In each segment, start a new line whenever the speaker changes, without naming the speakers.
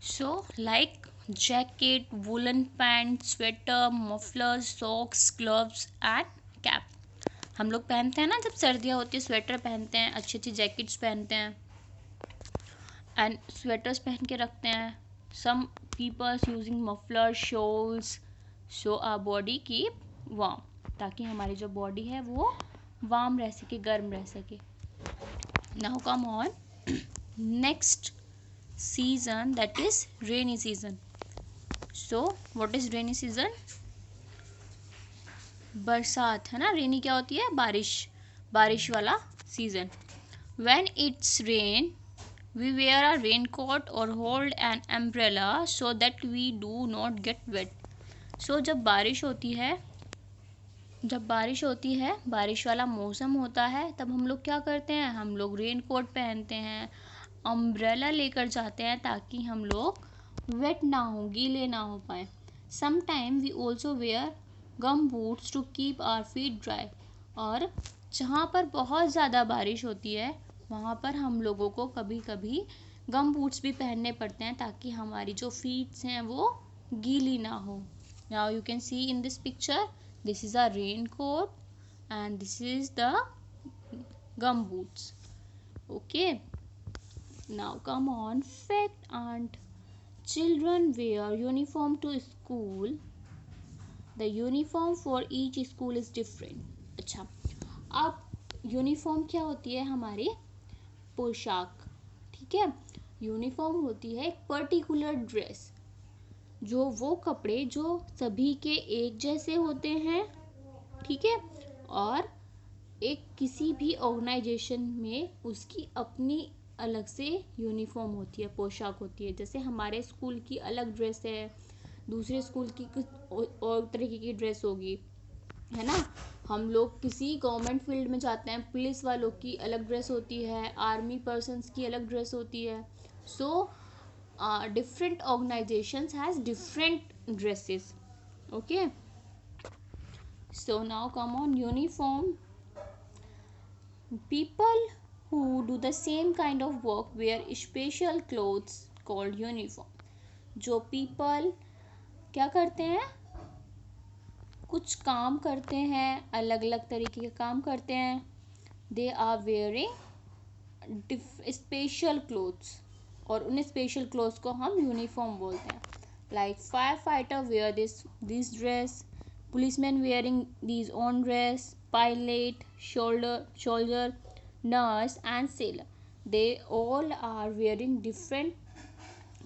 So like jacket, woollen pant, sweater, muffler, socks, gloves and cap. हम लोग पहनते हैं ना, जब सर्दियाँ होती है स्वेटर पहनते हैं, अच्छी अच्छी जैकेट्स पहनते हैं एंड स्वेटर्स पहन के रखते हैं. Some peoples using muffler, shawls, so our body keep warm, ताकि हमारी जो बॉडी है वो वार्म रह सके, गर्म रह सके. Now come on next season, that is rainy season. So what is rainy season? बरसात है ना. रेनी क्या होती है? बारिश, बारिश वाला season. when it's rain we wear a raincoat or hold an umbrella so that we do not get wet. so जब बारिश होती है, बारिश वाला मौसम होता है, तब हम लोग क्या करते हैं? हम लोग रेन कोट पहनते हैं, अम्ब्रेला लेकर जाते हैं, ताकि हम लोग वेट ना हो, गीले ना हो पाए. Sometime we also wear gum boots to keep our feet dry. और जहाँ पर बहुत ज़्यादा बारिश होती है वहाँ पर हम लोगों को कभी कभी गम बूट्स भी पहनने पड़ते हैं, ताकि हमारी जो फीट्स हैं वो गीली ना हो. Now you can see in this picture, this is a raincoat and this is the gum boots. Okay, now come on fact aunt. Children wear uniform to school. The uniform for each school is different. अच्छा, अब uniform क्या होती है? हमारी पोशाक. ठीक है, uniform होती है एक पर्टिकुलर ड्रेस, जो वो कपड़े जो सभी के एक जैसे होते हैं. ठीक है, और एक किसी भी ऑर्गेनाइजेशन में उसकी अपनी अलग से यूनिफॉर्म होती है, पोशाक होती है. जैसे हमारे स्कूल की अलग ड्रेस है, दूसरे स्कूल की कुछ और तरीके की ड्रेस होगी, है ना. हम लोग किसी गवर्नमेंट फील्ड में जाते हैं, पुलिस वालों की अलग ड्रेस होती है, आर्मी पर्सन्स की अलग ड्रेस होती है. सो different organizations has different dresses. Okay, so now come on uniform. People who do the same kind of work wear special clothes called uniform. जो people क्या करते हैं? कुछ काम करते हैं, अलग अलग तरीके के काम करते हैं. they are wearing special clothes, और उन स्पेशल क्लोथ्स को हम यूनिफॉर्म बोलते हैं. Like fire fighter wear this dress, policeman wearing this own dress, pilot, soldier, nurse and sailor. They all are wearing different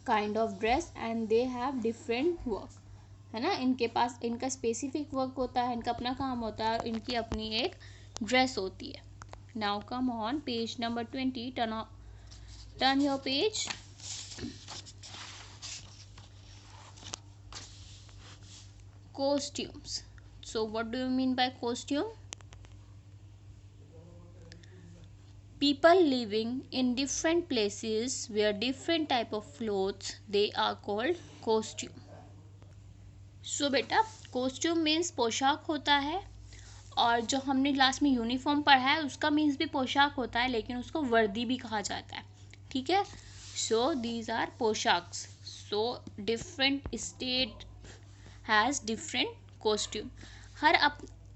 kind of dress and they have different work. है ना, इनके पास इनका specific work होता है, इनका अपना काम होता है, और इनकी अपनी एक ड्रेस होती है. Now come on page number 20. Turn your page. Costumes. So what do you mean by costume? People living in different places wear different type of clothes. They are called costume. So बेटा, costume means पोशाक होता है, और जो हमने last में uniform पढ़ा है उसका मीन्स भी पोशाक होता है, लेकिन उसको वर्दी भी कहा जाता है. ठीक है, सो दीज आर पोशाक्स. So different state has different costume. हर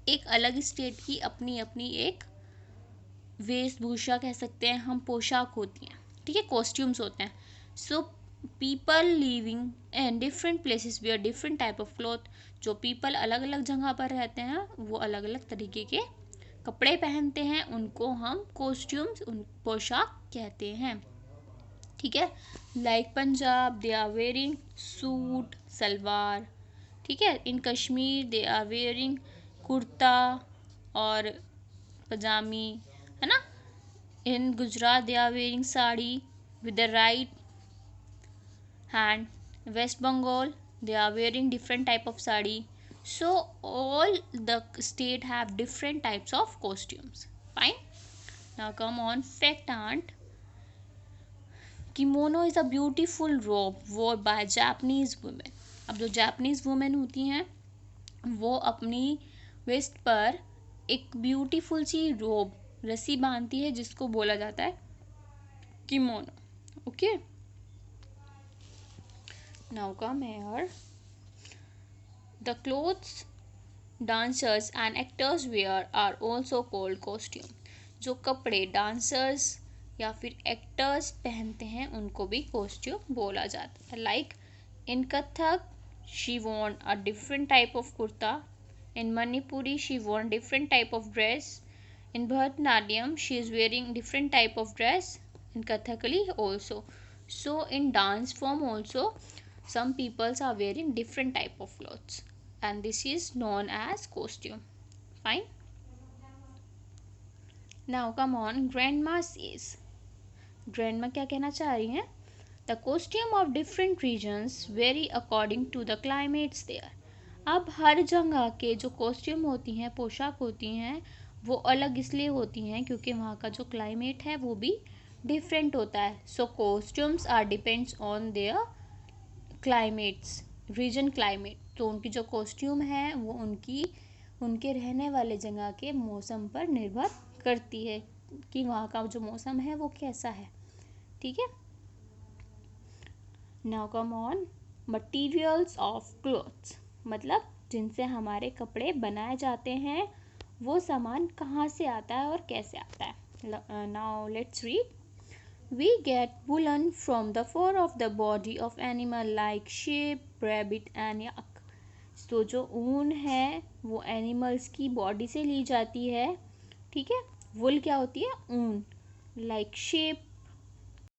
एक अलग स्टेट की अपनी अपनी एक वेशभूषा कह सकते हैं हम, पोशाक होती हैं. ठीक है, कॉस्ट्यूम्स होते हैं. So people living in different places wear different type of cloth. जो पीपल अलग अलग जगह पर रहते हैं वो अलग अलग तरीके के कपड़े पहनते हैं, उनको हम कॉस्ट्यूम्स, उन पोशाक कहते हैं. ठीक है, like Punjab they are wearing suit, salwar. ठीक है, in Kashmir they are wearing kurta और पजामी, है ना. In Gujarat they are wearing sari with the right hand. West Bengal they are wearing different type of sari. So all the state have different types of costumes. Fine. Now come on fact aunt. Kimono is a beautiful robe worn by Japanese women. अब जो Japanese women होती हैं वो अपनी waste पर एक beautiful सी रोब, रस्सी बांधती है, जिसको बोला जाता है kimono. Okay, Now come here. The clothes dancers and actors wear are also called costume. जो कपड़े डांसर्स या फिर एक्टर्स पहनते हैं उनको भी कॉस्ट्यूम बोला जाता है. Like in Kathak she worn a different type of kurta. In Manipuri she worn different type of dress. In Bharatanatyam she is wearing different type of dress. In Kathakali also. So in dance form also some peoples are wearing different type of clothes and this is known as costume. Fine. Now come on, grandma says. Grandma क्या कहना चाह रही हैं? The costume of different regions vary according to the climates there. अब हर जगह के जो costume होती हैं, पोशाक होती हैं, वो अलग इसलिए होती हैं क्योंकि वहाँ का जो क्लाइमेट है वो भी डिफरेंट होता है. So costumes are depends on their climates, region climate. तो उनकी जो कॉस्ट्यूम है वो उनके रहने वाले जगह के मौसम पर निर्भर करती है कि वहाँ का जो मौसम है वो कैसा है. ठीक है. Now come on, materials of clothes, मतलब जिनसे हमारे कपड़े बनाए जाते हैं वो सामान कहाँ से आता है और कैसे आता है. Now let's read. We get woolen from the fur of the body of animal like sheep, rabbit and yak. तो जो ऊन है वो एनिमल्स की बॉडी से ली जाती है. ठीक है. वुल क्या होती है? ऊन. Like shape,